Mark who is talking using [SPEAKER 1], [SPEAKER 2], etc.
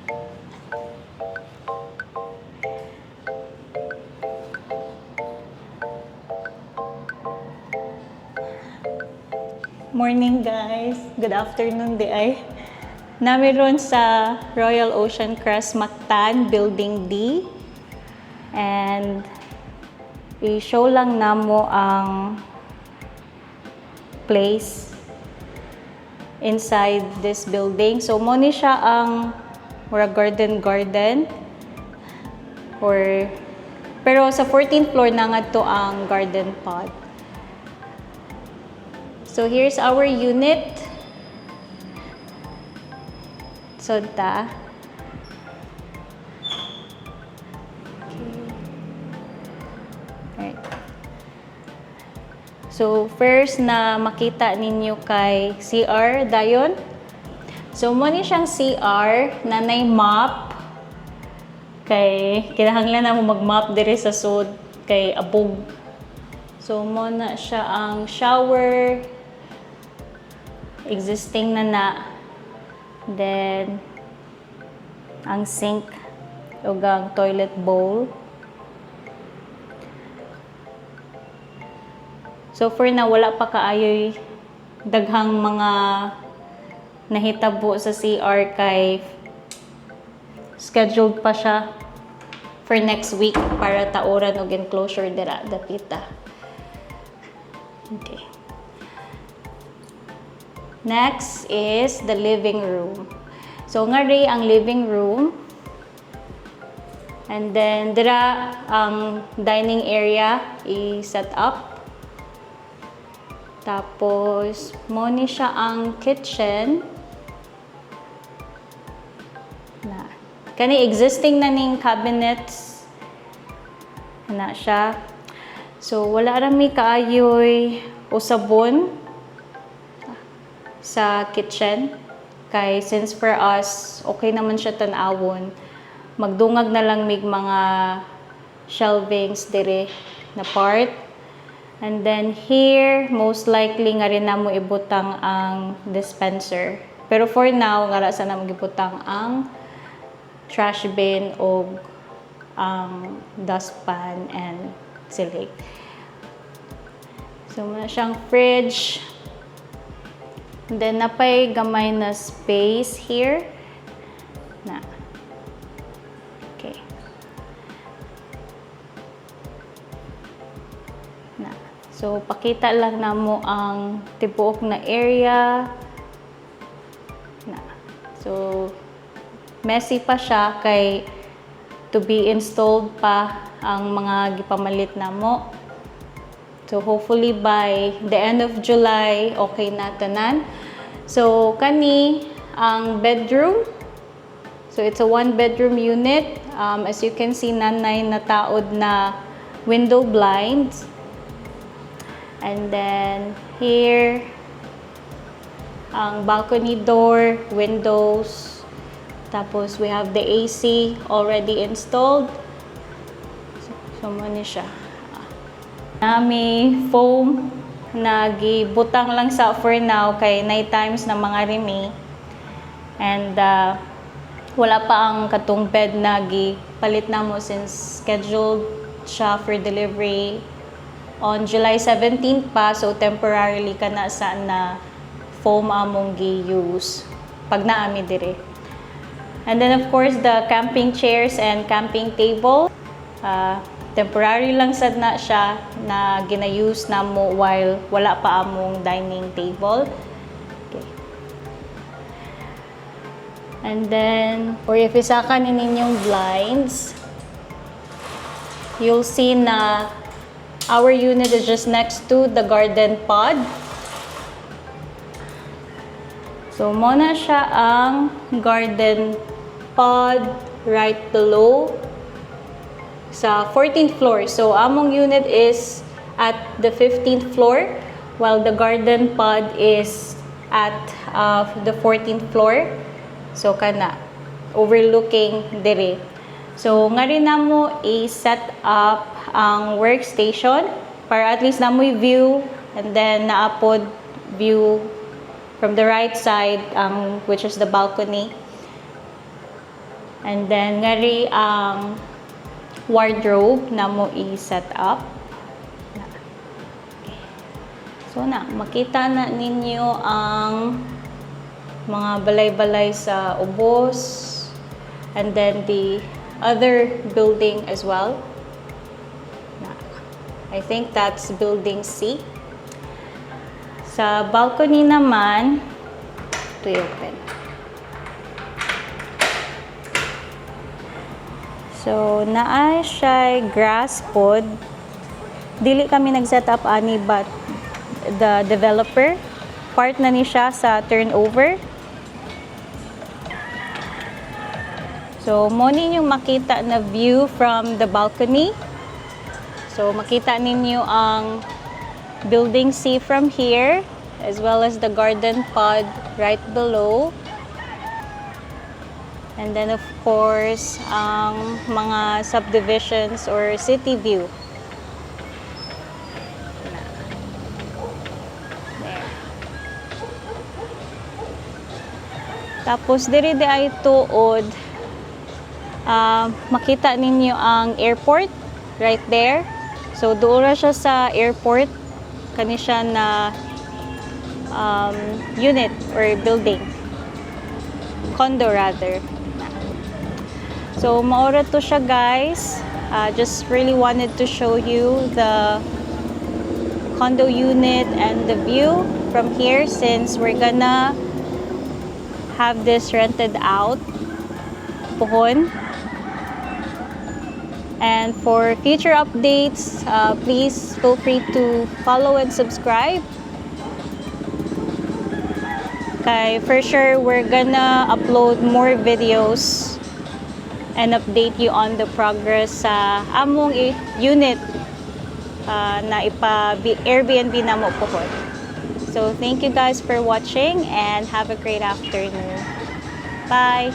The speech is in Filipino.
[SPEAKER 1] Morning guys! Good afternoon di ay. Namiron sa Royal Ocean Crest Mactan, Building D. And i-show lang namo ang place inside this building. So mo ni siya ang garden pero sa 14th floor na nga to ang garden pod. So here's our unit. So ta. Alright. So first na makita ninyo kay CR dayon. So mo ni siyang CR na nay mop. Kay kinahanglan na mo mag-mop diri sa sud kay abog. So mo na siya ang shower. Existing na. Then ang sink ug ang toilet bowl. So for na wala pa kaayoy daghang mga nahitabo sa CR kay scheduled pa siya for next week para tauran og enclosure dira dapita. Okay. Next is the living room. So nga ri ang living room. And then dira ang dining area i-set up. Tapos mo ni siya ang kitchen. Na kani existing na ning cabinets na siya. So wala ra mi kaayoy usabon sa kitchen kay since for us okay naman siya tan-awon, magdungag na lang mig mga shelvings dire na part. And then here most likely nga rin namo ibutang ang dispenser, pero for now ngara sa namo gibutang ang trash bin o ang dustpan and silig. So muna siyang fridge. And then napay gamay na space here na. Okay. Na. So pakita lang namo ang tibuok na area. Na. So messy pa siya kay to be installed pa ang mga gipamalit namo. So hopefully by the end of July okay na tanan. So kani ang bedroom. So it's a 1-bedroom unit. As you can see, nanay na taod na window blinds. And then here ang balcony door, windows. Tapos we have the AC already installed. So mo ni siya. May foam na gibutang lang sa for now kay night times na mga remi. And wala pa ang katong bed na gipalit na mo since scheduled siya for delivery on July 17 pa. So temporarily kana sa na foam among gi-use pag naami dire. And then of course the camping chairs and camping table. Temporary lang sad na siya na gina-use na mo while wala pa among dining table. Okay. And then, or if isakan ninyong blinds, you'll see na our unit is just next to the garden pod. So, muna siya ang garden pod right below sa 14th floor. So, among unit is at the 15th floor while the garden pod is at the 14th floor. So, kana overlooking dire. So, nga rin namo i-set up ang workstation para at least namo view and then naapod view from the right side which is the balcony. And then ngari ang wardrobe na mo i-set up. Okay. So makita na ninyo ang mga balay-balay sa ubos, and then the other building as well. I think that's building C. Sa balcony naman, ito i-open. So, naa siya grass pod. Dili kami nag-set up ani, but the developer, part na ni siya sa turnover. So, mo ninyong makita na view from the balcony. So, makita ninyo ang building C from here, as well as the garden pod right below. And then, of course, ang mga subdivisions or city view. There. Tapos, diri di ay tuod. Makita ninyo ang airport right there. So, doon siya sa airport. Kani siya na unit or building. Condo rather. So, maura to siya, guys. Just really wanted to show you the condo unit and the view from here, since we're gonna have this rented out pohon. And for future updates, please feel free to follow and subscribe. Okay, for sure, we're gonna upload more videos and update you on the progress sa among unit na Airbnb na mo pohon. So, thank you guys for watching and have a great afternoon. Bye!